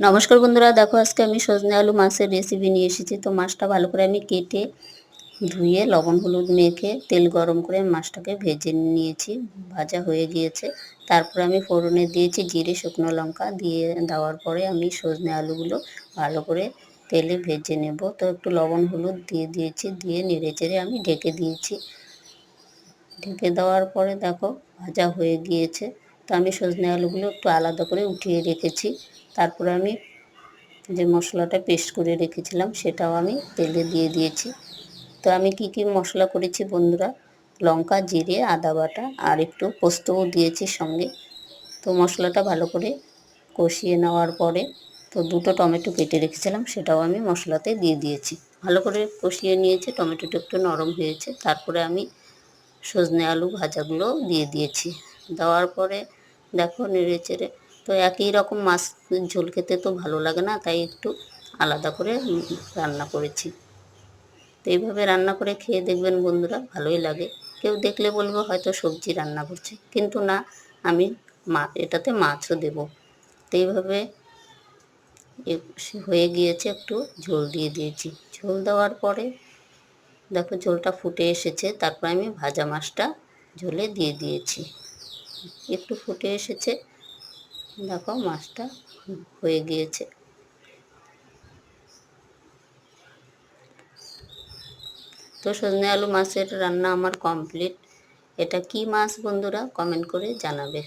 নমস্কার বন্ধুরা, দেখো আজকে আমি সজনে আলু মাছের রেসিপি নিয়ে এসেছি। তো মাছটা ভালো করে আমি কেটে ধুয়ে লবণ হলুদ মেখে তেল গরম করে মাছটাকে ভেজে নিয়েছি। ভাজা হয়ে গিয়েছে। তারপর আমি ফোড়নে দিয়েছি জিরে শুকনো লঙ্কা দিয়ে দেওয়ার পরে আমি সজনে আলুগুলো ভালো করে তেলে ভেজে নেব। তো একটু লবণ হলুদ দিয়ে দিয়েছি, দিয়ে নেড়ে চেড়ে আমি ঢেকে দিয়েছি। ঢেকে দেওয়ার পরে দেখো ভাজা হয়ে গিয়েছে। তো আমি সজনে আলুগুলো একটু আলাদা করে উঠিয়ে রেখেছি। তারপরে আমি যে মশলাটা পেস্ট করে রেখেছিলাম সেটাও আমি তেলে দিয়ে দিয়েছি। তো আমি কি মশলা করেছি বন্ধুরা, লঙ্কা জিরে আদা বাটা আর একটু পোস্তও দিয়েছি সঙ্গে। তো মশলাটা ভালো করে কষিয়ে নেওয়ার পরে তো দুটো টমেটো কেটে রেখেছিলাম সেটাও আমি মশলাতে দিয়ে দিয়েছি। ভালো করে কষিয়ে নিয়েছি, টমেটোটা একটু নরম হয়েছে। তারপরে আমি সজনে আলু ভাজাগুলো দিয়ে দিয়েছি। দেওয়ার পরে দেখো নেড়ে চেড়ে, তো একই রকম মাছ ঝোল খেতে তো ভালো লাগে না, তাই একটু আলাদা করে রান্না করেছি। তো এইভাবে রান্না করে খেয়ে দেখবেন বন্ধুরা, ভালোই লাগে। কেউ দেখলে বলবে হয়তো সবজি রান্না করছে, কিন্তু না, আমি এটাতে মাছও দেব। তো এইভাবে হয়ে গিয়েছে, একটু ঝোল দিয়ে দিয়েছি। ঝোল দেওয়ার পরে দেখো ঝোলটা ফুটে এসেছে। তারপর আমি ভাজা মাছটা ঝোলে দিয়ে দিয়েছি। একটু ফুটে এসেছে, দেখো মাছটা হয়ে গিয়েছে। তো সজনে আলু মাছের রান্না আমার কমপ্লিট। এটা কি মাছ বন্ধুরা কমেন্ট করে জানাবে।